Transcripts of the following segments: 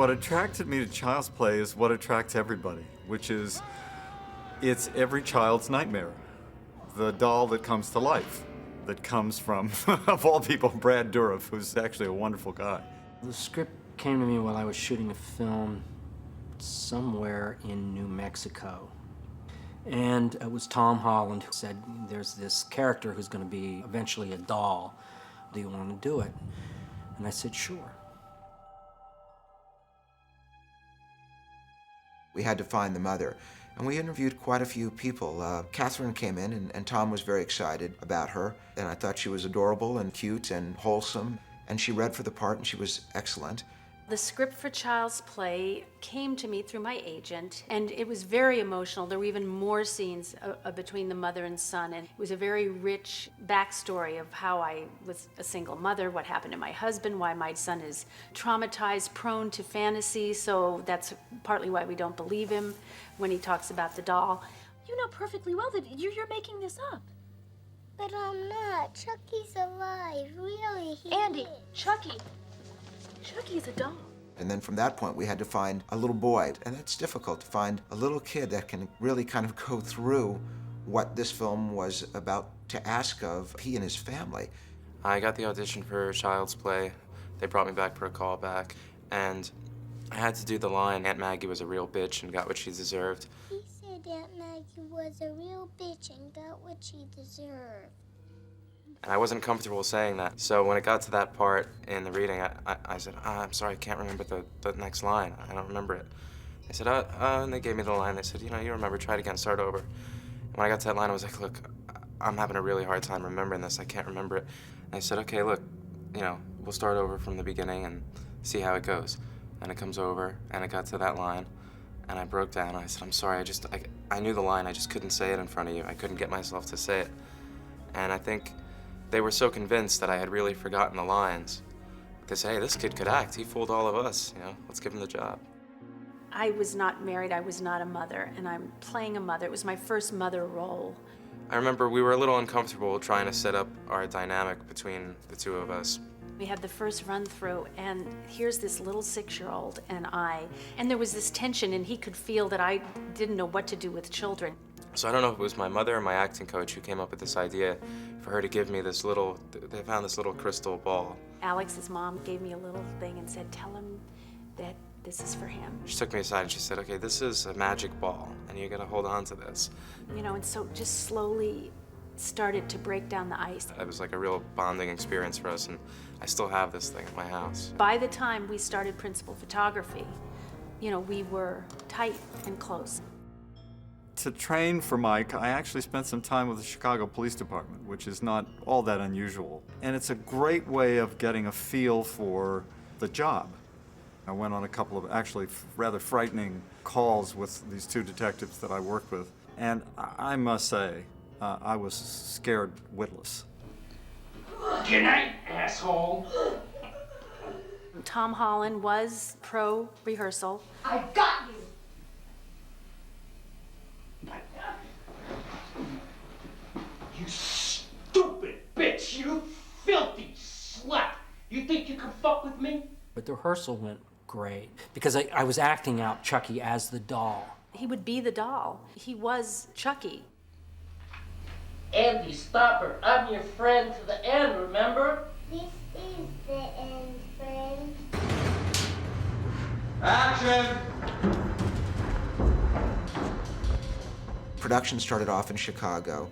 What attracted me to Child's Play is what attracts everybody, which is it's every child's nightmare. The doll that comes to life, that comes from, of all people, Brad Dourif, who's actually a wonderful guy. The script came to me while I was shooting a film somewhere in New Mexico. And it was Tom Holland who said, there's this character who's going to be eventually a doll. Do you want to do it? And I said, sure. We had to find the mother, and we interviewed quite a few people. Catherine came in, and Tom was very excited about her, and I thought she was adorable and cute and wholesome, and she read for the part, and she was excellent. The script for Child's Play came to me through my agent, and it was very emotional. There were even more scenes between the mother and son, and it was a very rich backstory of how I was a single mother, what happened to my husband, why my son is traumatized, prone to fantasy, so that's partly why we don't believe him when he talks about the doll. You know perfectly well that you're making this up. But I'm not. Chucky's alive, really. Andy, Chucky is a doll. And then from that point, we had to find a little boy. And that's difficult to find a little kid that can really kind of go through what this film was about to ask of he and his family. I got the audition for Child's Play. They brought me back for a callback. And I had to do the line, Aunt Maggie was a real bitch and got what she deserved. He said Aunt Maggie was a real bitch and got what she deserved. And I wasn't comfortable saying that. So when it got to that part in the reading, I said, I'm sorry, I can't remember the next line. I don't remember it. They said, and they gave me the line. They said, you remember, try it again, start over. And when I got to that line, I was like, look, I'm having a really hard time remembering this. I can't remember it. And I said, okay, look, we'll start over from the beginning and see how it goes. And it comes over, and it got to that line, and I broke down. I said, I'm sorry, I knew the line, I just couldn't say it in front of you. I couldn't get myself to say it. And I think they were so convinced that I had really forgotten the lines. They say, hey, this kid could act. He fooled all of us, let's give him the job. I was not married, I was not a mother, and I'm playing a mother. It was my first mother role. I remember we were a little uncomfortable trying to set up our dynamic between the two of us. We had the first run through, and here's this little 6-year-old and there was this tension, and he could feel that I didn't know what to do with children. So I don't know if it was my mother or my acting coach who came up with this idea for her to give me this they found this little crystal ball. Alex's mom gave me a little thing and said, tell him that this is for him. She took me aside and she said, okay, this is a magic ball, and you gotta hold on to this. And so just slowly started to break down the ice. It was like a real bonding experience for us, and I still have this thing at my house. By the time we started principal photography, we were tight and close. To train for Mike, I actually spent some time with the Chicago Police Department, which is not all that unusual. And it's a great way of getting a feel for the job. I went on a couple of actually rather frightening calls with these two detectives that I worked with. And I must say, I was scared witless. Good night, asshole. Tom Holland was pro rehearsal. I got you. You stupid bitch, you filthy slut. You think you can fuck with me? But the rehearsal went great because I was acting out Chucky as the doll. He would be the doll. He was Chucky. Andy, stop her. I'm your friend to the end, remember? This is the end, friend. Action! Production started off in Chicago.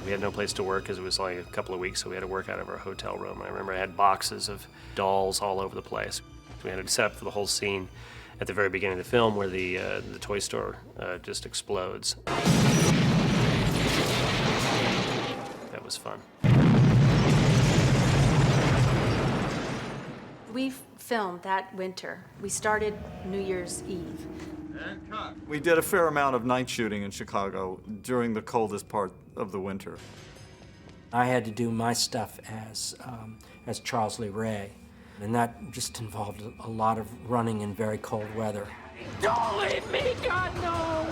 We had no place to work because it was only a couple of weeks, so we had to work out of our hotel room. I remember I had boxes of dolls all over the place. We had to set up for the whole scene at the very beginning of the film where the toy store just explodes. That was fun. We filmed that winter. We started New Year's Eve. And cut. We did a fair amount of night shooting in Chicago during the coldest part of the winter. I had to do my stuff as Charles Lee Ray, and that just involved a lot of running in very cold weather. Don't leave me, God, no!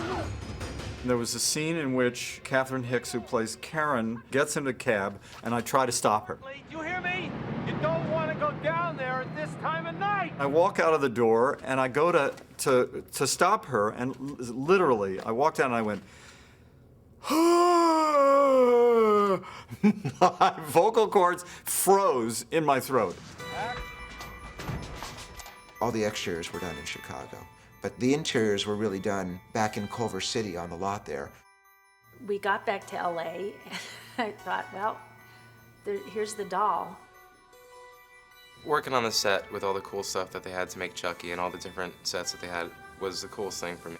There was a scene in which Catherine Hicks, who plays Karen, gets into a cab, and I try to stop her. You hear me? You don't want to go down there at this time of night? I walk out of the door and I go to stop her, and literally I walked out and I went, my vocal cords froze in my throat. All the exteriors were done in Chicago, but the interiors were really done back in Culver City on the lot there. We got back to LA and I thought, well, here's the doll. Working on the set with all the cool stuff that they had to make Chucky and all the different sets that they had was the coolest thing for me.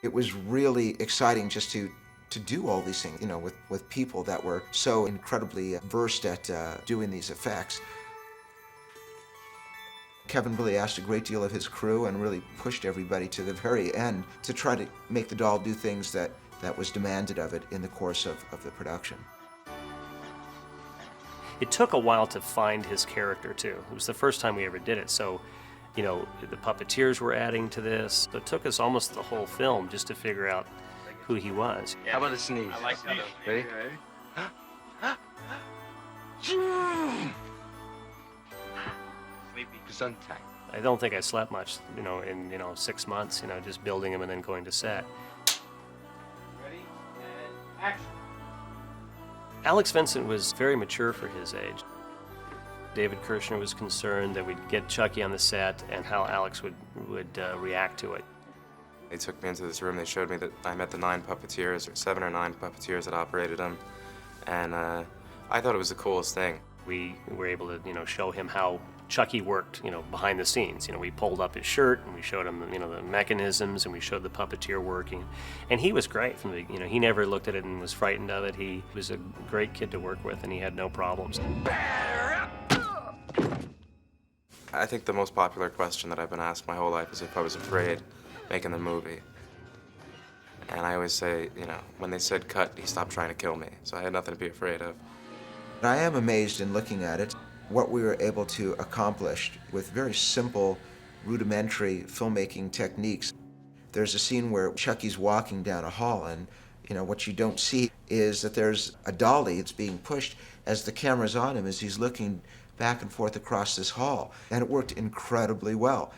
It was really exciting just to do all these things, you know, with people that were so incredibly versed at doing these effects. Kevin really asked a great deal of his crew and really pushed everybody to the very end to try to make the doll do things that was demanded of it in the course of the production. It took a while to find his character, too. It was the first time we ever did it, so, you know, the puppeteers were adding to this. So it took us almost the whole film just to figure out who he was. How about a sneeze? I like that. Ready? Sleepy Gesundheit. I don't think I slept much, you know, in 6 months, you know, just building him and then going to set. Ready? And action. Alex Vincent was very mature for his age. David Kirshner was concerned that we'd get Chucky on the set and how Alex would react to it. They took me into this room, they showed me that I met the 9 puppeteers, or 7 or 9 puppeteers that operated him, and I thought it was the coolest thing. We were able to, you know, show him how Chucky worked, you know, behind the scenes. You know, we pulled up his shirt and we showed him, you know, the mechanisms, and we showed the puppeteer working. And he was great from the, you know, he never looked at it and was frightened of it. He was a great kid to work with and he had no problems. I think the most popular question that I've been asked my whole life is if I was afraid making the movie. And I always say, you know, when they said cut, he stopped trying to kill me. So I had nothing to be afraid of. I am amazed in looking at it, what we were able to accomplish with very simple, rudimentary filmmaking techniques. There's a scene where Chucky's walking down a hall, and you know what you don't see is that there's a dolly that's being pushed as the camera's on him as he's looking back and forth across this hall, and it worked incredibly well.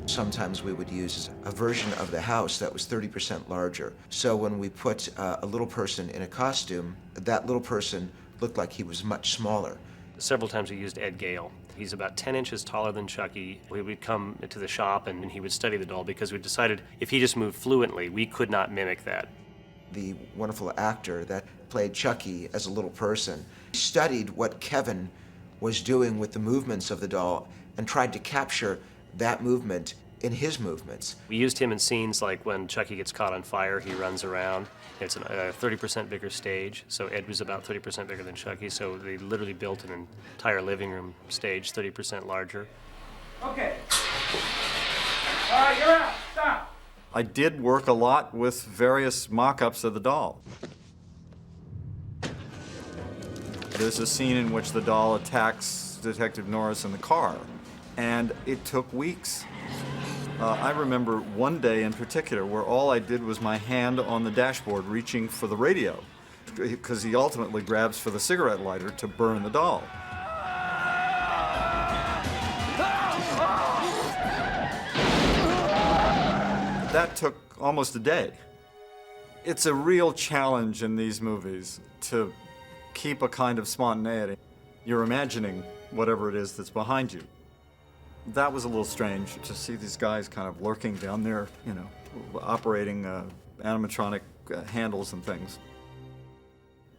Sometimes we would use a version of the house that was 30% larger. So when we put a little person in a costume, that little person looked like he was much smaller. Several times we used Ed Gale. He's about 10 inches taller than Chucky. We would come to the shop and he would study the doll because we decided if he just moved fluently, we could not mimic that. The wonderful actor that played Chucky as a little person studied what Kevin was doing with the movements of the doll and tried to capture that movement in his movements. We used him in scenes like when Chucky gets caught on fire, he runs around. It's a 30% bigger stage, so Ed was about 30% bigger than Chucky, so they literally built an entire living room stage 30% larger. Okay. All right, you're out. Stop. I did work a lot with various mock-ups of the doll. There's a scene in which the doll attacks Detective Norris in the car, and it took weeks. I remember one day in particular where all I did was my hand on the dashboard reaching for the radio, because he ultimately grabs for the cigarette lighter to burn the doll. That took almost a day. It's a real challenge in these movies to keep a kind of spontaneity. You're imagining whatever it is that's behind you. That was a little strange to see these guys kind of lurking down there, you know, operating animatronic handles and things.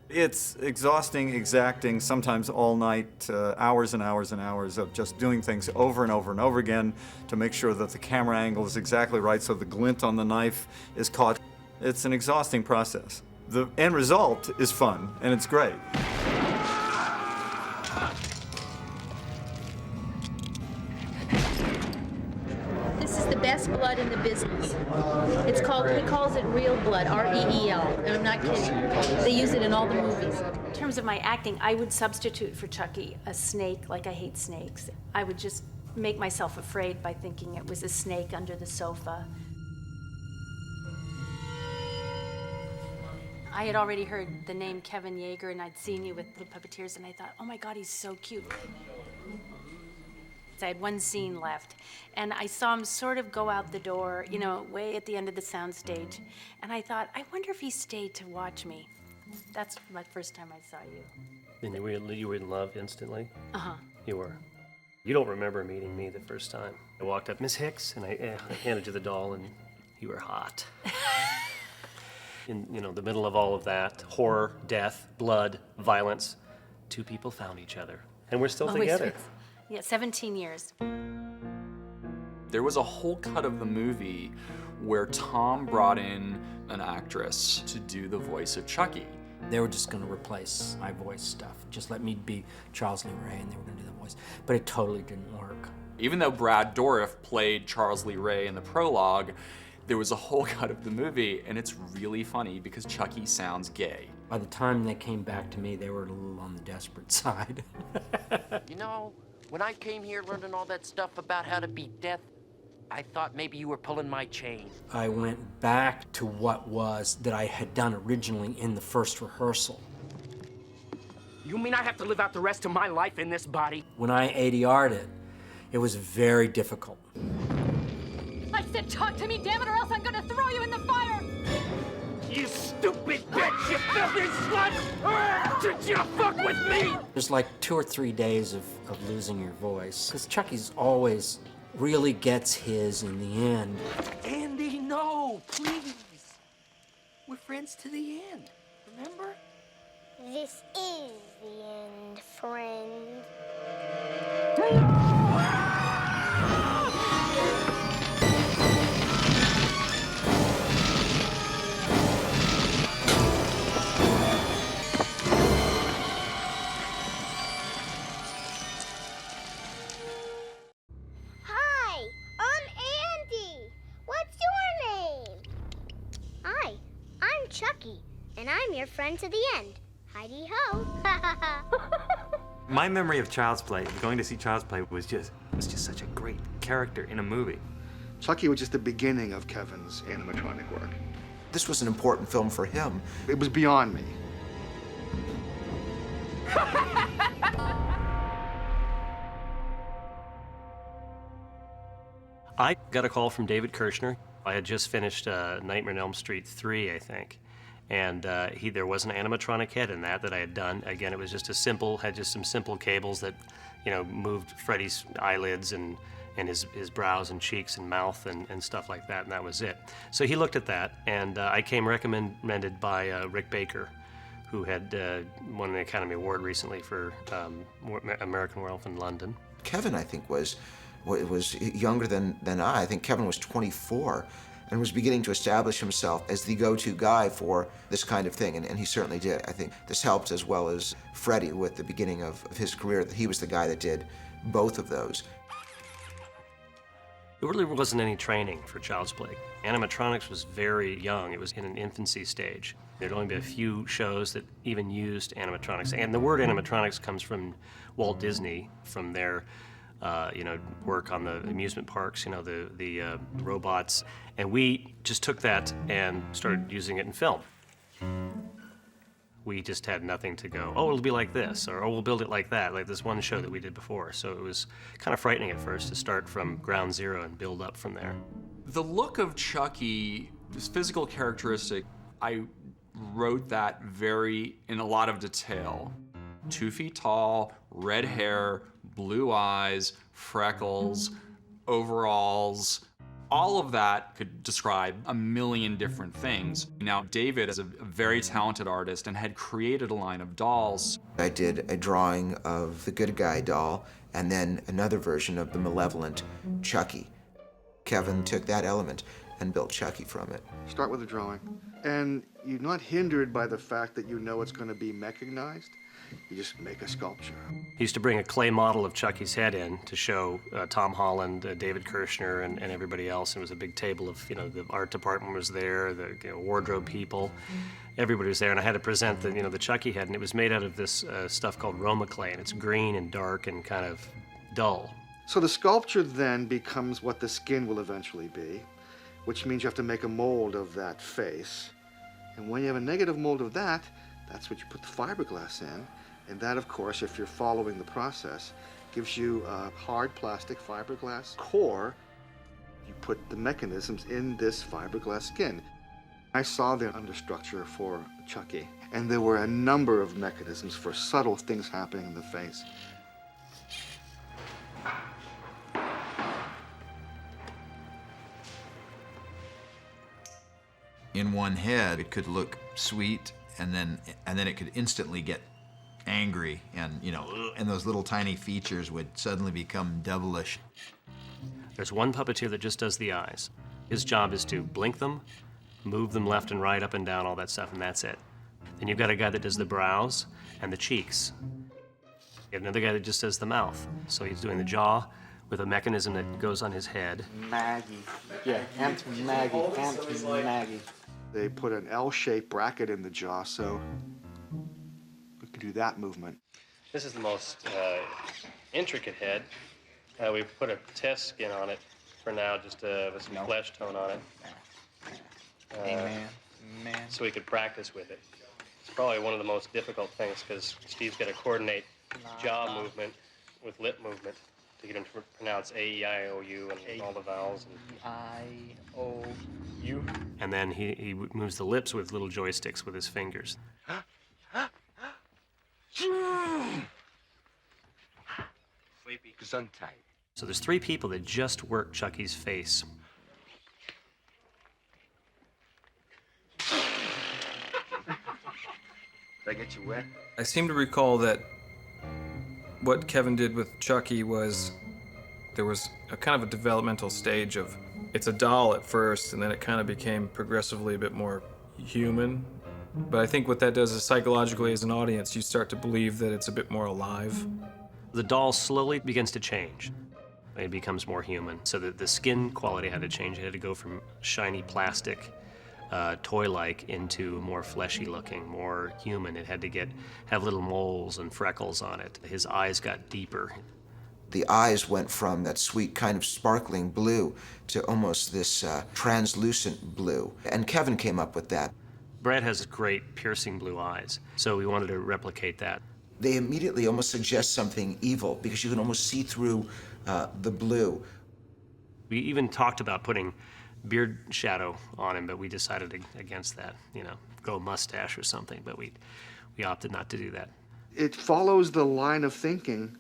It's exhausting, exacting, sometimes all night, hours and hours and hours of just doing things over and over and over again to make sure that the camera angle is exactly right so the glint on the knife is caught. It's an exhausting process. The end result is fun, and it's great. This is the best blood in the business. It's called, he calls it real blood, R-E-E-L. And I'm not kidding. They use it in all the movies. In terms of my acting, I would substitute for Chucky a snake, like I hate snakes. I would just make myself afraid by thinking it was a snake under the sofa. I had already heard the name Kevin Yeager, and I'd seen you with the puppeteers, and I thought, oh my God, he's so cute. minutes. I had one scene left. And I saw him sort of go out the door, you know, way at the end of the soundstage. And I thought, I wonder if he stayed to watch me. That's my first time I saw you. And you were in love instantly? Uh-huh. You were. You don't remember meeting me the first time. I walked up, Miss Hicks, and I handed you the doll, and you were hot. In the middle of all of that, horror, death, blood, violence, two people found each other. And we're still together. Yeah, 17 years. There was a whole cut of the movie where Tom brought in an actress to do the voice of Chucky. They were just going to replace my voice stuff. Just let me be Charles Lee Ray, and they were going to do the voice. But it totally didn't work. Even though Brad Dourif played Charles Lee Ray in the prologue, there was a whole cut of the movie, and it's really funny because Chucky sounds gay. By the time they came back to me, they were a little on the desperate side. You know, when I came here learning all that stuff about how to beat death, I thought maybe you were pulling my chain. I went back to what was that I had done originally in the first rehearsal. You mean I have to live out the rest of my life in this body? When I ADR'd it, it was very difficult. I said talk to me, damn it, or else I'm gonna throw you in the fire! You stupid bitch! You filthy slut! Did you fuck with me? There's like 2 or 3 days of losing your voice. Because Chucky's always really gets his in the end. Andy, no, please. We're friends to the end, remember? This is the end, friend. Hi, I'm Andy. What's your name? Hi, I'm Chucky, and I'm your friend to the end. Heidi-ho. My memory of Child's Play, going to see Child's Play, was just such a great character in a movie. Chucky was just the beginning of Kevin's animatronic work. This was an important film for him. It was beyond me. I got a call from David Kirshner. I had just finished Nightmare on Elm Street 3, I think. And there was an animatronic head in that I had done. Again, it was just had just some simple cables that, moved Freddy's eyelids and his brows and cheeks and mouth and stuff like that, and that was it. So he looked at that, and I came recommended by Rick Baker, who had won an Academy Award recently for American Werewolf in London. Kevin, I think, was younger than I. I think Kevin was 24 and was beginning to establish himself as the go-to guy for this kind of thing, and he certainly did. I think this helped, as well as Freddie with the beginning of his career, that he was the guy that did both of those. There really wasn't any training for Child's Play. Animatronics was very young. It was in an infancy stage. There'd only been a few shows that even used animatronics. And the word animatronics comes from Walt Disney, from their work on the amusement parks, the robots. And we just took that and started using it in film. We just had nothing to go, oh, it'll be like this, or oh, we'll build it like that, like this one show that we did before. So it was kind of frightening at first to start from ground zero and build up from there. The look of Chucky, his physical characteristic, I wrote that in a lot of detail. 2 feet tall, red hair, blue eyes, freckles, overalls. All of that could describe a million different things. Now, David is a very talented artist and had created a line of dolls. I did a drawing of the good guy doll and then another version of the malevolent Chucky. Kevin took that element and built Chucky from it. Start with a drawing. And you're not hindered by the fact that you know it's going to be mechanized. You just make a sculpture. He used to bring a clay model of Chucky's head in to show Tom Holland, David Kirshner, and everybody else. It was a big table of, the art department was there, the wardrobe people. Everybody was there, and I had to present the Chucky head, and it was made out of this stuff called Roma clay, and it's green and dark and kind of dull. So the sculpture then becomes what the skin will eventually be, which means you have to make a mold of that face. And when you have a negative mold of that, that's what you put the fiberglass in. And that, of course, if you're following the process, gives you a hard plastic fiberglass core. You put the mechanisms in this fiberglass skin. I saw the understructure for Chucky, and there were a number of mechanisms for subtle things happening in the face. In one head, it could look sweet, and then it could instantly get angry, and and those little tiny features would suddenly become devilish. There's one puppeteer that just does the eyes. His job is to blink them, move them left and right, up and down, all that stuff, and that's it. Then you've got a guy that does the brows and the cheeks. You have another guy that just does the mouth. So he's doing the jaw with a mechanism that goes on his head. Maggie. Yeah, Aunt Maggie. Aunt Maggie. They put an L-shaped bracket in the jaw, so we could do that movement. This is the most intricate head. We put a test skin on it for now, just with some flesh tone on it. Amen. So we could practice with it. It's probably one of the most difficult things because Steve's got to coordinate jaw movement with lip movement to get him to pronounce A-E-I-O-U and all the vowels. I-O-U. And then he moves the lips with little joysticks with his fingers. Sleepy. Gesundheit. So there's 3 people that just work Chucky's face. Did I get you wet? I seem to recall that what Kevin did with Chucky was there was a kind of a developmental stage of it's a doll at first, and then it kind of became progressively a bit more human. But I think what that does is psychologically as an audience, you start to believe that it's a bit more alive. The doll slowly begins to change. It becomes more human. So that the skin quality had to change. It had to go from shiny plastic, toy-like, into more fleshy looking, more human. It had to have little moles and freckles on it. His eyes got deeper. The eyes went from that sweet kind of sparkling blue to almost this translucent blue. And Kevin came up with that. Brad has great piercing blue eyes, so we wanted to replicate that. They immediately almost suggest something evil because you can almost see through the blue. We even talked about putting beard shadow on him, but we decided against that, go mustache or something, but we opted not to do that. It follows the line of thinking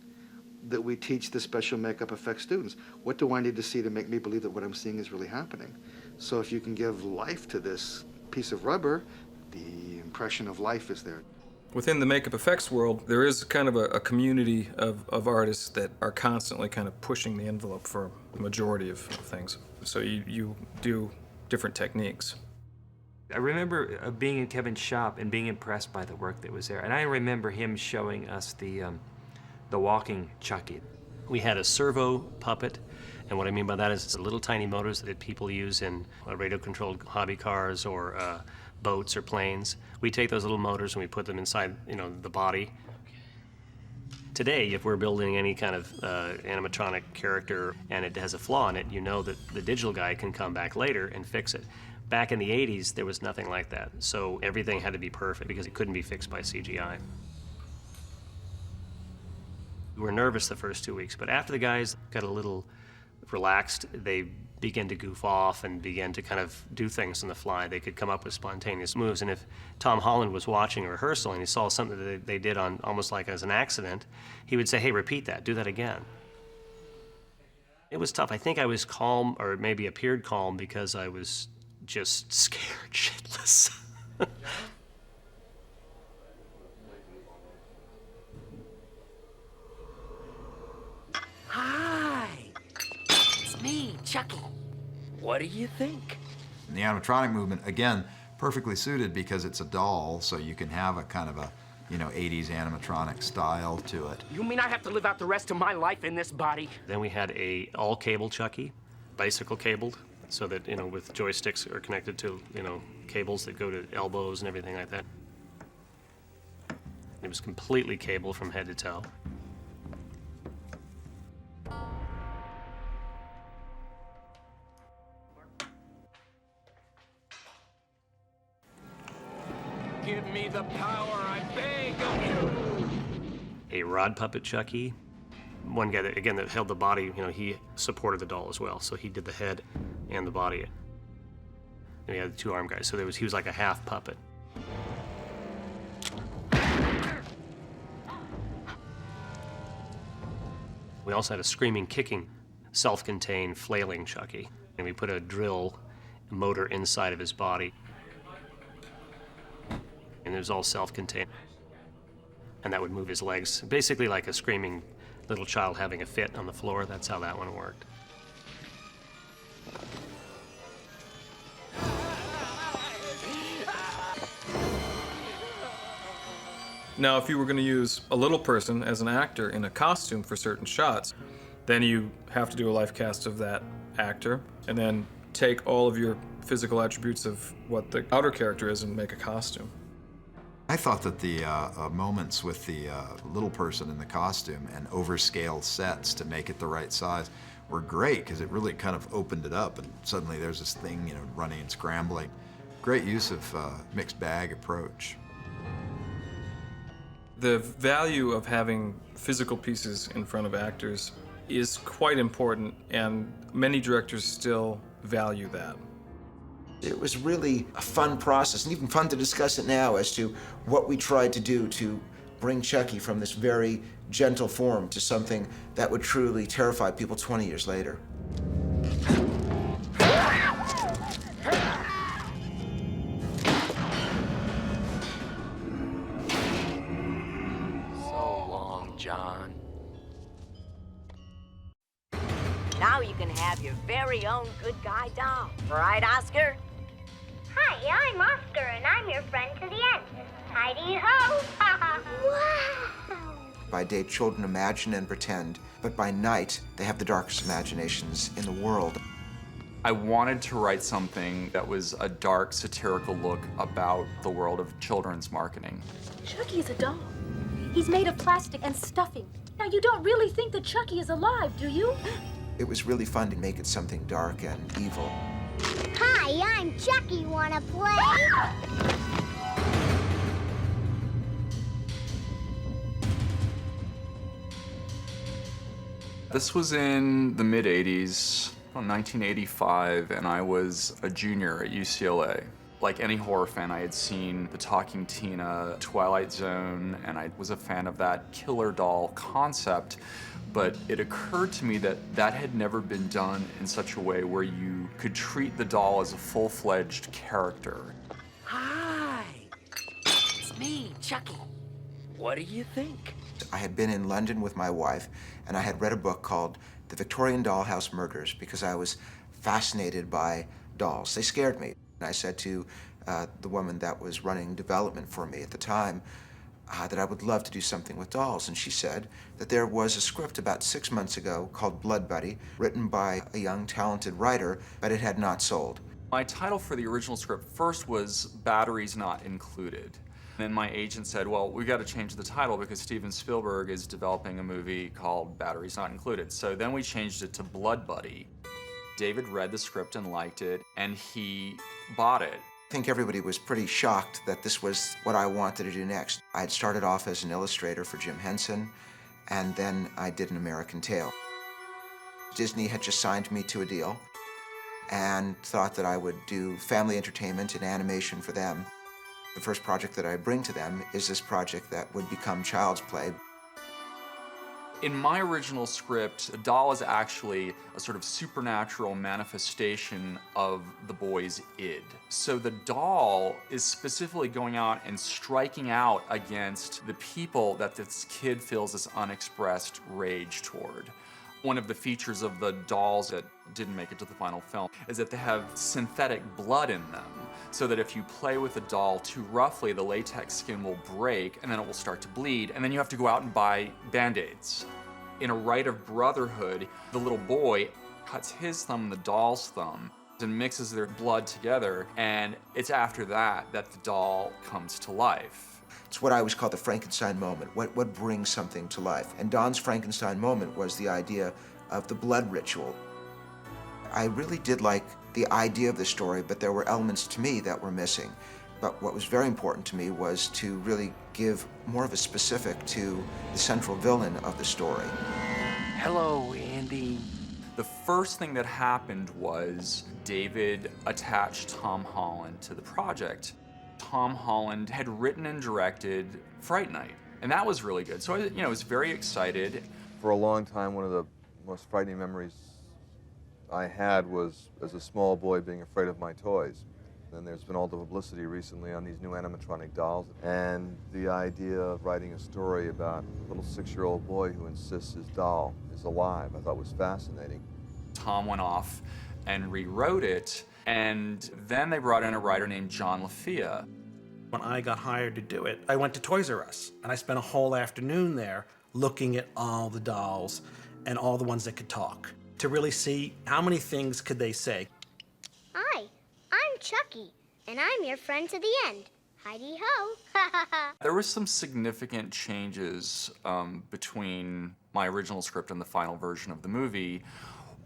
that we teach the special makeup effects students. What do I need to see to make me believe that what I'm seeing is really happening? So if you can give life to this piece of rubber, the impression of life is there. Within the makeup effects world, there is kind of a community of artists that are constantly kind of pushing the envelope for the majority of things. So you do different techniques. I remember being in Kevin's shop and being impressed by the work that was there. And I remember him showing us the walking Chucky. We had a servo puppet, and what I mean by that is it's little tiny motors that people use in radio-controlled hobby cars or boats or planes. We take those little motors and we put them inside, the body. Today, if we're building any kind of animatronic character and it has a flaw in it, you know that the digital guy can come back later and fix it. Back in the 80s, there was nothing like that. So everything had to be perfect because it couldn't be fixed by CGI. We were nervous the first 2 weeks, but after the guys got a little relaxed, they began to goof off and began to kind of do things on the fly. They could come up with spontaneous moves, and if Tom Holland was watching a rehearsal and he saw something that they did on almost like as an accident, he would say, hey, repeat that, do that again. It was tough. I think I was calm, or maybe appeared calm, because I was just scared shitless. Hi, it's me, Chucky. What do you think? And the animatronic movement, again, perfectly suited because it's a doll, so you can have a kind of a, 80s animatronic style to it. You mean I have to live out the rest of my life in this body? Then we had a all-cable Chucky, bicycle cabled, so that, with joysticks are connected to, cables that go to elbows and everything like that. It was completely cable from head to toe. Give me the power, I beg of you. A rod puppet Chucky, one guy that, again, that held the body, you know, he supported the doll as well. So he did the head and the body. And he had the two arm guys. So he was like a half puppet. We also had a screaming, kicking, self-contained, flailing Chucky. And we put a drill motor inside of his body. And it was all self-contained. And that would move his legs, basically like a screaming little child having a fit on the floor. That's how that one worked. Now, if you were going to use a little person as an actor in a costume for certain shots, then you have to do a life cast of that actor, and then take all of your physical attributes of what the outer character is and make a costume. I thought that the moments with the little person in the costume and overscaled sets to make it the right size were great, because it really kind of opened it up, and suddenly there's this thing, you know, running and scrambling. Great use of mixed bag approach. The value of having physical pieces in front of actors is quite important, and many directors still value that. It was really a fun process, and even fun to discuss it now as to what we tried to do to bring Chucky from this very gentle form to something that would truly terrify people 20 years later. So long, John. Now you can have your very own good guy doll. Right, Oscar? Hi, I'm Oscar, and I'm your friend to the end. Heidi-ho! Wow! By day, children imagine and pretend, but by night, they have the darkest imaginations in the world. I wanted to write something that was a dark, satirical look about the world of children's marketing. Chucky is a doll. He's made of plastic and stuffing. Now, you don't really think that Chucky is alive, do you? It was really fun to make it something dark and evil. Hi, I'm Chucky. Wanna play? This was in the mid-'80s, 1985, and I was a junior at UCLA. Like any horror fan, I had seen The Talking Tina, Twilight Zone, and I was a fan of that killer doll concept. But it occurred to me that that had never been done in such a way where you could treat the doll as a full-fledged character. Hi, it's me, Chucky. What do you think? I had been in London with my wife, and I had read a book called The Victorian Dollhouse Murders because I was fascinated by dolls. They scared me. And I said to the woman that was running development for me at the time, that I would love to do something with dolls. And she said that there was a script about 6 months ago called Blood Buddy, written by a young, talented writer, but it had not sold. My title for the original script first was Batteries Not Included. Then my agent said, well, we've got to change the title because Steven Spielberg is developing a movie called Batteries Not Included. So then we changed it to Blood Buddy. David read the script and liked it, and he bought it. I think everybody was pretty shocked that this was what I wanted to do next. I had started off as an illustrator for Jim Henson, and then I did An American Tail. Disney had just signed me to a deal and thought that I would do family entertainment and animation for them. The first project that I bring to them is this project that would become Child's Play. In my original script, a doll is actually a sort of supernatural manifestation of the boy's id. So the doll is specifically going out and striking out against the people that this kid feels this unexpressed rage toward. One of the features of the dolls that didn't make it to the final film is that they have synthetic blood in them, so that if you play with the doll too roughly, the latex skin will break and then it will start to bleed, and then you have to go out and buy Band-Aids. In a rite of brotherhood, the little boy cuts his thumb and the doll's thumb and mixes their blood together, and it's after that that the doll comes to life. It's what I always call the Frankenstein moment, what brings something to life. And Don's Frankenstein moment was the idea of the blood ritual. I really did like the idea of the story, but there were elements to me that were missing. But what was very important to me was to really give more of a specific to the central villain of the story. Hello, Andy. The first thing that happened was David attached Tom Holland to the project. Tom Holland had written and directed Fright Night, and that was really good. So I was very excited. For a long time, one of the most frightening memories I had was as a small boy being afraid of my toys. And there's been all the publicity recently on these new animatronic dolls. And the idea of writing a story about a little 6-year-old boy who insists his doll is alive, I thought was fascinating. Tom went off and rewrote it, and then they brought in a writer named John LaFia. When I got hired to do it, I went to Toys R Us, and I spent a whole afternoon there looking at all the dolls and all the ones that could talk to really see how many things could they say. Hi, I'm Chucky, and I'm your friend to the end. Heidi-ho. There were some significant changes between my original script and the final version of the movie.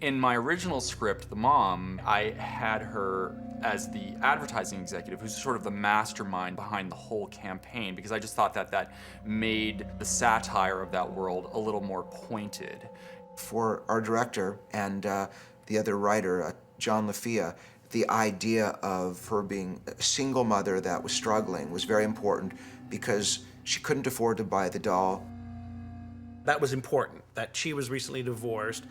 In my original script, the mom, I had her as the advertising executive, who's sort of the mastermind behind the whole campaign, because I just thought that that made the satire of that world a little more pointed. For our director and the other writer, John LaFia, the idea of her being a single mother that was struggling was very important because she couldn't afford to buy the doll. That was important, that she was recently divorced.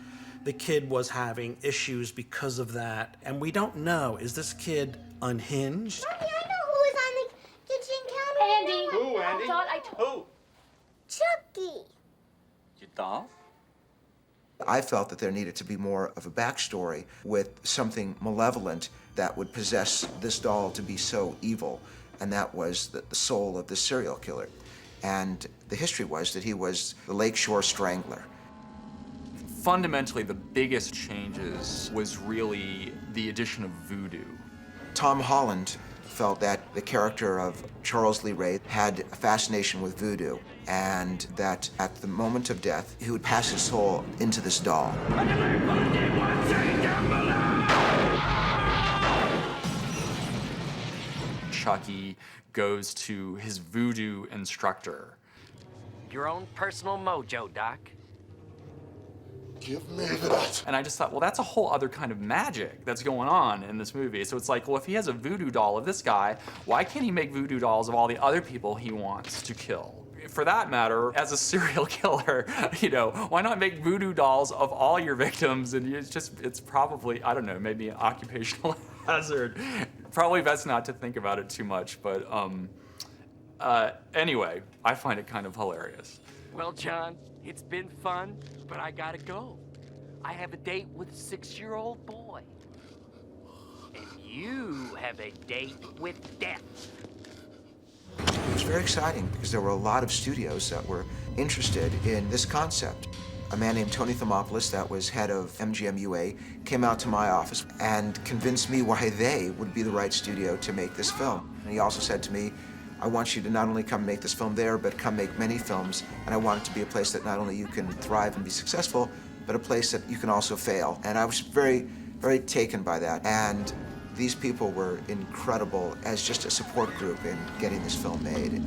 The kid was having issues because of that, and we don't know, is this kid unhinged? Mommy, I know who is on the kitchen counter. Andy. Who, Andy? I thought I told Who? Chucky. Your doll? I felt that there needed to be more of a backstory with something malevolent that would possess this doll to be so evil, and that was the soul of the serial killer. And the history was that he was the Lakeshore Strangler. Fundamentally, the biggest changes was really the addition of voodoo. Tom Holland felt that the character of Charles Lee Ray had a fascination with voodoo, and that at the moment of death, he would pass his soul into this doll. Chucky goes to his voodoo instructor. Your own personal mojo, Doc. Give me that. And I just thought, well, that's a whole other kind of magic that's going on in this movie. So it's like, well, if he has a voodoo doll of this guy, why can't he make voodoo dolls of all the other people he wants to kill? For that matter, as a serial killer, why not make voodoo dolls of all your victims? And it's probably, I don't know, maybe an occupational hazard. Probably best not to think about it too much, but anyway, I find it kind of hilarious. Well, John, it's been fun, but I gotta go. I have a date with a 6-year-old boy. And you have a date with death. It was very exciting because there were a lot of studios that were interested in this concept. A man named Tony Thermopoulos, that was head of MGM UA, came out to my office and convinced me why they would be the right studio to make this film. And he also said to me, I want you to not only come make this film there, but come make many films, and I want it to be a place that not only you can thrive and be successful, but a place that you can also fail. And I was very, very taken by that. And these people were incredible as just a support group in getting this film made.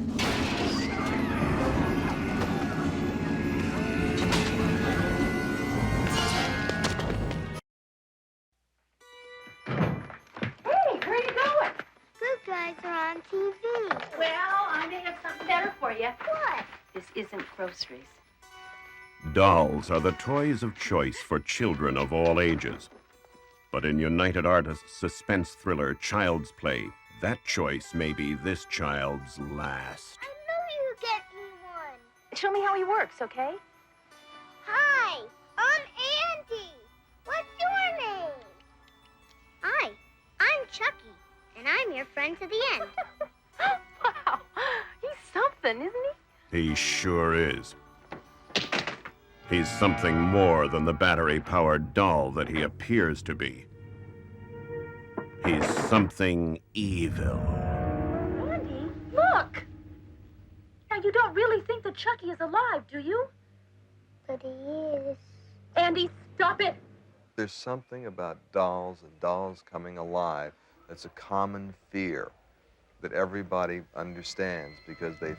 On TV. Well, I may have something better for you. What? This isn't groceries. Dolls are the toys of choice for children of all ages. But in United Artists' suspense thriller Child's Play, that choice may be this child's last. I knew you'd get me one. Show me how he works, okay? Hi, I'm Andy. What's your name? Hi, I'm Chucky. And I'm your friend to the end. Wow, he's something, isn't he? He sure is. He's something more than the battery-powered doll that he appears to be. He's something evil. Andy, look! Now, you don't really think that Chucky is alive, do you? But he is. Andy, stop it! There's something about dolls and dolls coming alive that's a common fear that everybody understands because they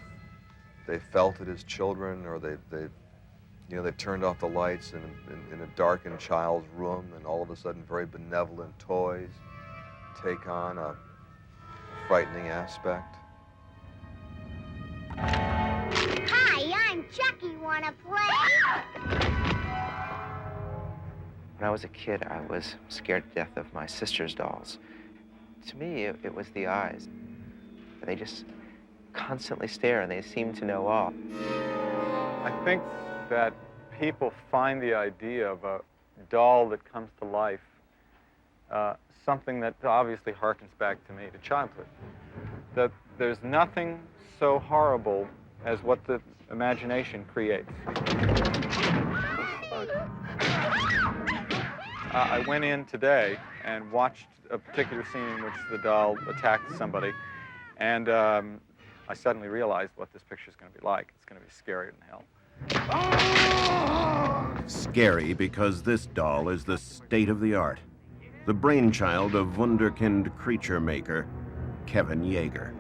felt it as children or they've You know, they turned off the lights in a darkened child's room, and all of a sudden very benevolent toys take on a frightening aspect. Hi, I'm Chucky. Wanna play? When I was a kid, I was scared to death of my sister's dolls. To me, it was the eyes. They just constantly stare, and they seem to know all. I think that people find the idea of a doll that comes to life something that obviously harkens back to me, to childhood. That there's nothing so horrible as what the imagination creates. I went in today and watched a particular scene in which the doll attacked somebody, and I suddenly realized what this picture is going to be like. It's going to be scarier than hell. Scary because this doll is the state of the art, the brainchild of wunderkind creature maker Kevin Yeager.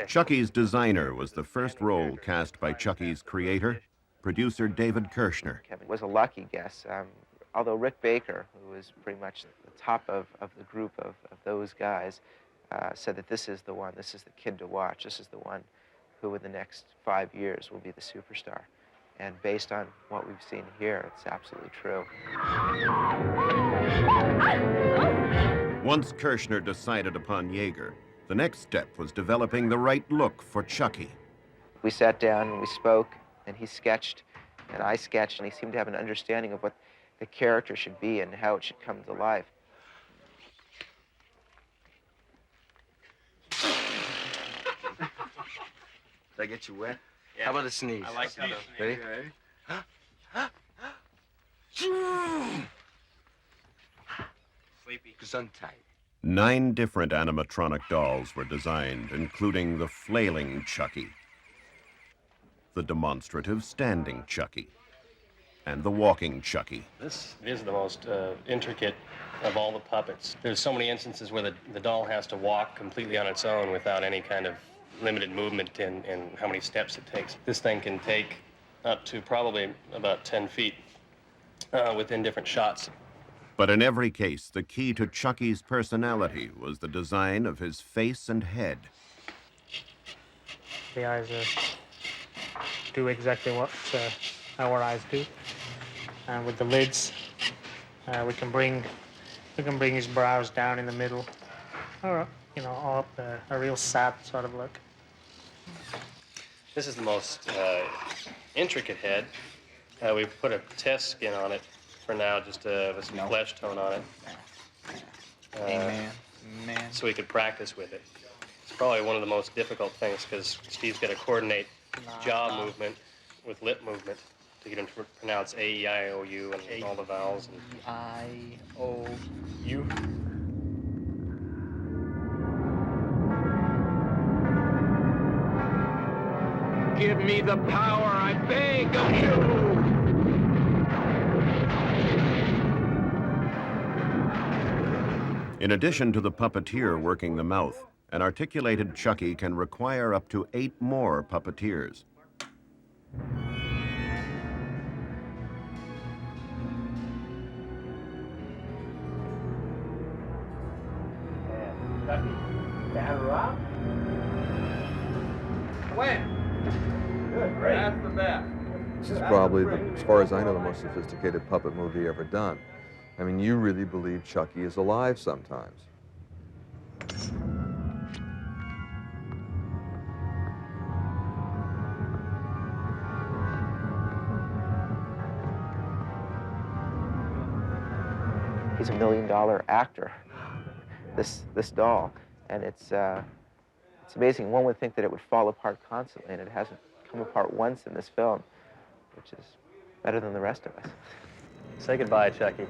Chucky's designer was the first role cast by Chucky's creator, producer David Kirshner. Kevin was a lucky guess. Although Rick Baker, who was pretty much the top of the group of those guys, said that this is the one, this is the kid to watch, this is the one who in the next 5 years will be the superstar. And based on what we've seen here, it's absolutely true. Once Kirshner decided upon Yeager, the next step was developing the right look for Chucky. We sat down and we spoke, and he sketched, and I sketched, and he seemed to have an understanding of what the character should be and how it should come to life. Did I get you wet? Yeah. How about a sneeze? I like that. Ready? Sleepy. Gesundheit. 9 different animatronic dolls were designed, including the flailing Chucky, the demonstrative standing Chucky, and the walking Chucky. This is the most intricate of all the puppets. There's so many instances where the doll has to walk completely on its own without any kind of limited movement in how many steps it takes. This thing can take up to probably about 10 feet within different shots. But in every case, the key to Chucky's personality was the design of his face and head. The eyes do exactly what our eyes do. And with the lids, we can bring his brows down in the middle, or up a real sad sort of look. This is the most intricate head. We've put a test skin on it for now, just with some flesh tone on it. Amen. So we could practice with it. It's probably one of the most difficult things because Steve's got to coordinate jaw movement with lip movement to get him to pronounce A-E-I-O-U and all the vowels. I-O-U. Give me the power, I beg of you! In addition to the puppeteer working the mouth, an articulated Chucky can require up to 8 more puppeteers. Chucky, batter up. When? Good, great. That's the best. This is probably, as far as I know, the most sophisticated puppet movie ever done. I mean, you really believe Chucky is alive sometimes. He's $1 million actor, this doll, and it's amazing. One would think that it would fall apart constantly, and it hasn't come apart once in this film, which is better than the rest of us. Say goodbye, Chucky.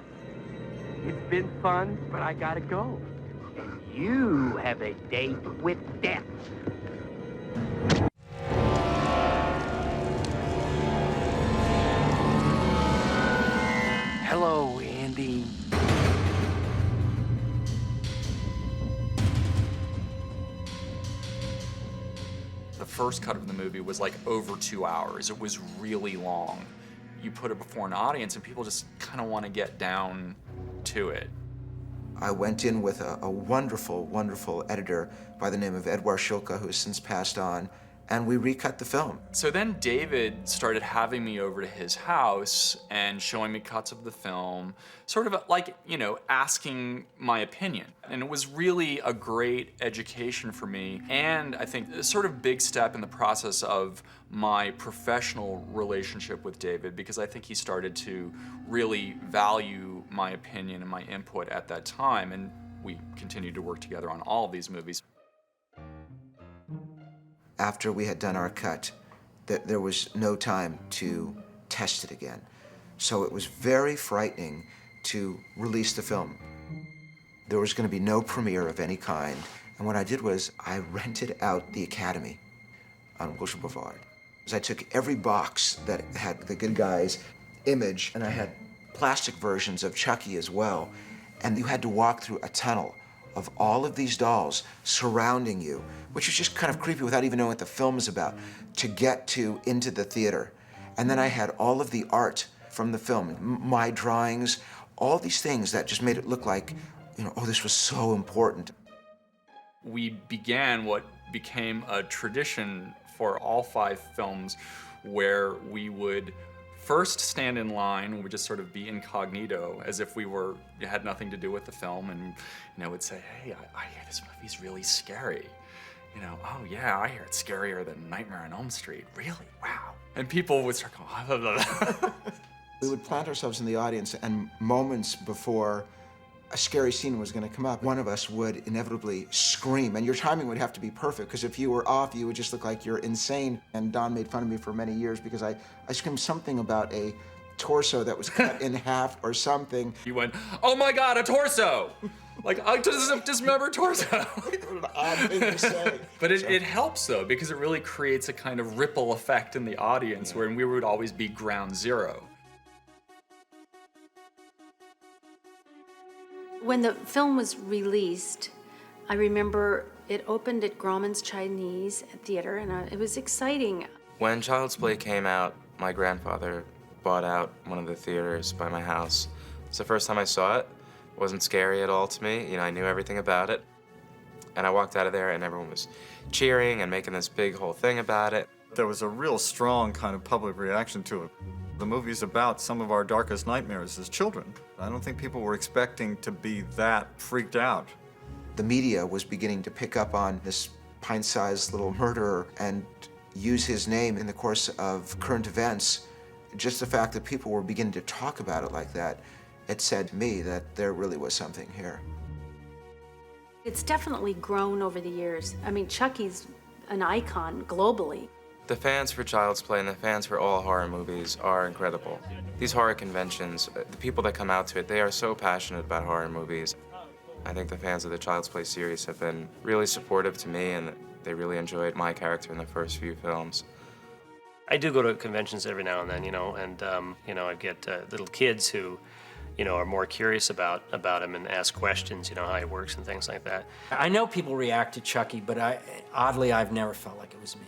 It's been fun, but I gotta go. And you have a date with death. Hello, Andy. The first cut of the movie was like over 2 hours. It was really long. You put it before an audience and people just kind of want to get down to it. I went in with a wonderful, wonderful editor by the name of Edward Shulka, who has since passed on, and we recut the film. So then David started having me over to his house and showing me cuts of the film, sort of like, you know, asking my opinion. And it was really a great education for me, and I think a sort of big step in the process of my professional relationship with David, because I think he started to really value my opinion and my input at that time, and we continued to work together on all of these movies. After we had done our cut, there was no time to test it again. So it was very frightening to release the film. There was going to be no premiere of any kind. And what I did was I rented out the Academy on Wilshire Boulevard. I took every box that had the good guy's image, and I had plastic versions of Chucky as well. And you had to walk through a tunnel of all of these dolls surrounding you, which was just kind of creepy without even knowing what the film is about, to get into the theater. And then I had all of the art from the film, my drawings, all these things that just made it look like, you know, oh, this was so important. We began what became a tradition for all 5 films, where we would first stand in line, we would just sort of be incognito, as if we had nothing to do with the film, and, you know, would say, hey, I hear this movie's really scary. You know, oh yeah, I hear it's scarier than Nightmare on Elm Street. Really? Wow. And people would start going, blah, blah, blah. We would plant ourselves in the audience, and moments before a scary scene was going to come up, one of us would inevitably scream, and your timing would have to be perfect, because if you were off, you would just look like you're insane. And Don made fun of me for many years because I screamed something about a torso that was cut in half or something. You went, oh my God, a torso! Like, I just dismembered torso. What an odd thing to say. But it helps, though, because it really creates a kind of ripple effect in the audience, where we would always be ground zero. When the film was released, I remember it opened at Grauman's Chinese Theater, and it was exciting. When Child's Play came out, my grandfather bought out one of the theaters by my house. It's the first time I saw it. It wasn't scary at all to me. You know, I knew everything about it. And I walked out of there, and everyone was cheering and making this big whole thing about it. There was a real strong kind of public reaction to it. The movie's about some of our darkest nightmares as children. I don't think people were expecting to be that freaked out. The media was beginning to pick up on this pint-sized little murderer and use his name in the course of current events. Just the fact that people were beginning to talk about it like that, it said to me that there really was something here. It's definitely grown over the years. I mean, Chucky's an icon globally. The fans for Child's Play and the fans for all horror movies are incredible. These horror conventions, the people that come out to it, they are so passionate about horror movies. I think the fans of the Child's Play series have been really supportive to me, and they really enjoyed my character in the first few films. I do go to conventions every now and then, you know, and, you know, I get little kids who, you know, are more curious about him and ask questions, you know, how he works and things like that. I know people react to Chucky, but oddly, I've never felt like it was me.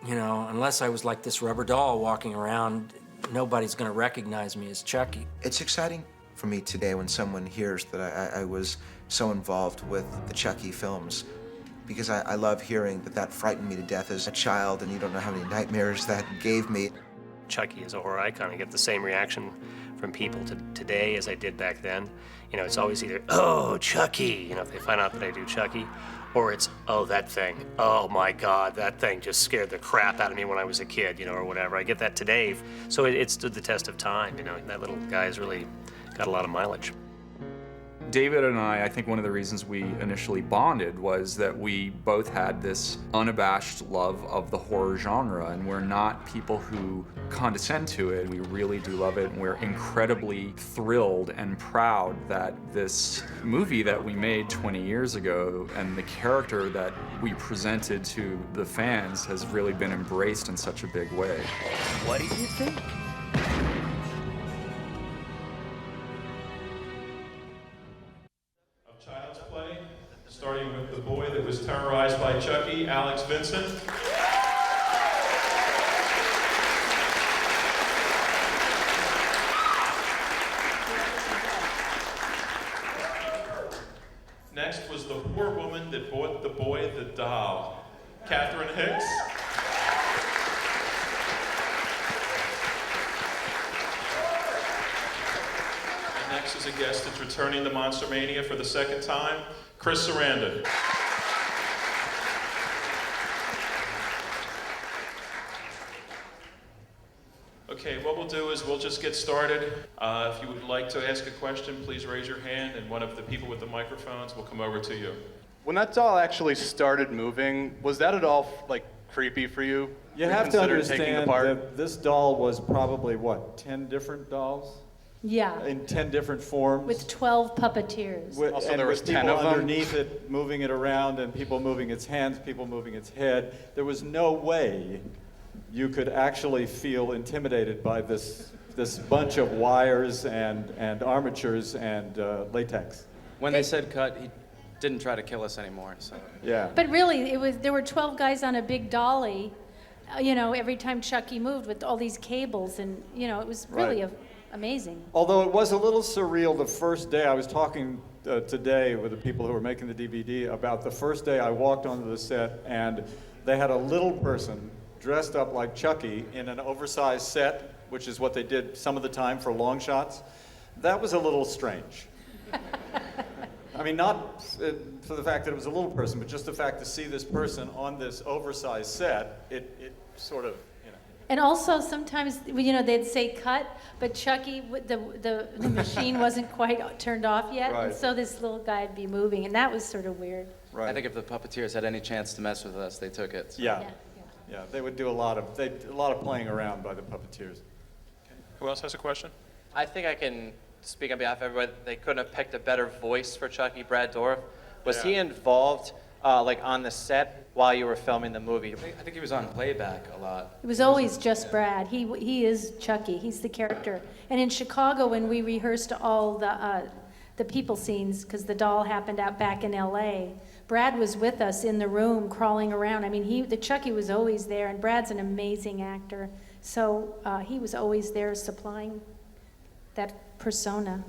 You know, unless I was like this rubber doll walking around, nobody's gonna recognize me as Chucky. It's exciting for me today when someone hears that I was so involved with the Chucky films, because I love hearing that frightened me to death as a child, and you don't know how many nightmares that gave me. Chucky is a horror icon. I get the same reaction from people today as I did back then. You know, it's always either, oh, Chucky, you know, if they find out that I do Chucky, or it's, oh, that thing, oh my God, that thing just scared the crap out of me when I was a kid, you know, or whatever. I get that today, so it stood the test of time, you know. That little guy's really got a lot of mileage. David and I think one of the reasons we initially bonded was that we both had this unabashed love of the horror genre, and we're not people who condescend to it. We really do love it, and we're incredibly thrilled and proud that this movie that we made 20 years ago and the character that we presented to the fans has really been embraced in such a big way. What do you think? Starting with the boy that was terrorized by Chucky, Alex Vincent. next was the poor woman that bought the boy the doll. Catherine Hicks. And next is a guest that's returning to Monster Mania for the second time, Chris Sarandon. Okay, what we'll do is we'll just get started. If you would like to ask a question, please raise your hand, and one of the people with the microphones will come over to you. When that doll actually started moving, was that at all like creepy for you? You have to understand that this doll was probably, what, 10 different dolls? Yeah. In 10 different forms? With 12 puppeteers. Also, there was 10 people of them? underneath it, moving it around, and people moving its hands, people moving its head. There was no way you could actually feel intimidated by this bunch of wires and armatures and latex. When they said cut, he didn't try to kill us anymore. So. Yeah. But really, there were 12 guys on a big dolly, every time Chucky moved with all these cables, and it was really amazing. Although it was a little surreal the first day. I was talking today with the people who were making the DVD about the first day I walked onto the set, and they had a little person dressed up like Chucky in an oversized set, which is what they did some of the time for long shots. That was a little strange. I mean, not for the fact that it was a little person, but just the fact to see this person on this oversized set, it sort of, And also sometimes, they'd say cut, but Chucky, the machine wasn't quite turned off yet, Right. and so this little guy would be moving, and that was sort of weird. Right. I think if the puppeteers had any chance to mess with us, they took it. So. Yeah, they would do a lot of playing around by the puppeteers. Who else has a question? I think I can speak on behalf of everybody. They couldn't have picked a better voice for Chucky. Brad Dourif. Was he involved, on the set while you were filming the movie? I think he was on playback a lot. It was always just Brad. He is Chucky. He's the character. And in Chicago, when we rehearsed all the people scenes, because the doll happened out back in L.A., Brad was with us in the room, crawling around. I mean, the Chucky was always there, and Brad's an amazing actor. So he was always there supplying that persona.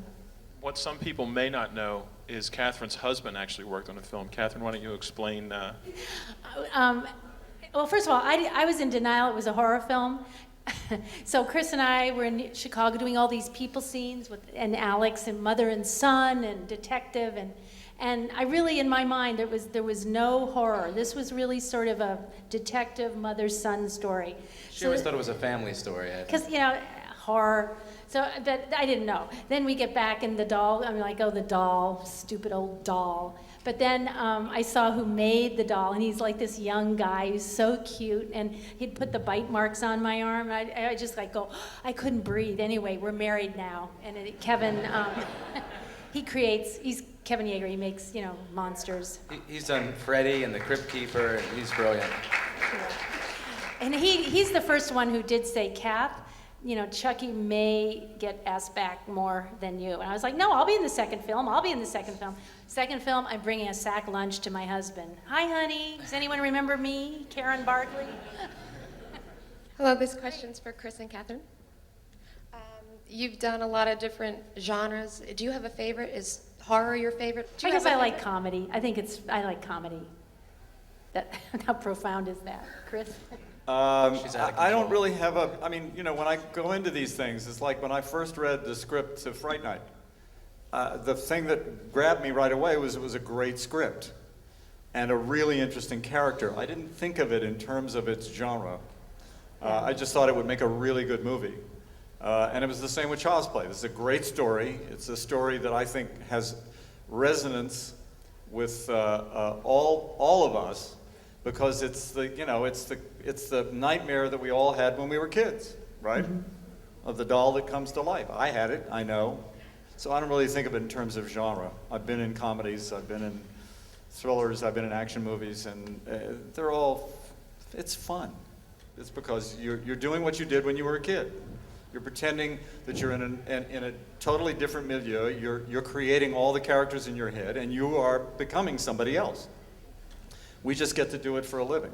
What some people may not know is Catherine's husband actually worked on the film. Catherine, why don't you explain? Well, first of all, I was in denial it was a horror film. So Chris and I were in Chicago doing all these people scenes and Alex and mother and son and detective and I really, in my mind, there was no horror. This was really sort of a detective mother-son story. She always thought it was a family story. Because, horror. So, but I didn't know. Then we get back and the doll, I'm like, oh, the doll, stupid old doll. But then I saw who made the doll, and he's like this young guy who's so cute, and he'd put the bite marks on my arm. And I just go, I couldn't breathe. Anyway, we're married now. And Kevin, he's Kevin Yeager, he makes, monsters. He's done Freddy and the Crypt Keeper, and he's brilliant. And he's the first one who did say, Kath, Chucky may get asked back more than you. And I was like, no, I'll be in the second film. Second film, I'm bringing a sack lunch to my husband. Hi, honey. Does anyone remember me? Karen Barkley? Hello, this question's for Chris and Catherine. You've done a lot of different genres. Do you have a favorite? Is horror your favorite? I guess I like comedy. I like comedy. How profound is that, Chris? I don't really have when I go into these things, it's like when I first read the script to Fright Night, the thing that grabbed me right away was it was a great script and a really interesting character. I didn't think of it in terms of its genre. I just thought it would make a really good movie. And it was the same with Child's Play. This is a great story. It's a story that I think has resonance with all of us, because it's the nightmare that we all had when we were kids, right? Mm-hmm. Of the doll that comes to life. I had it, I know. So I don't really think of it in terms of genre. I've been in comedies, I've been in thrillers, I've been in action movies, and it's fun. It's because you're doing what you did when you were a kid. You're pretending that you're in a totally different milieu. You're creating all the characters in your head, and you are becoming somebody else. We just get to do it for a living.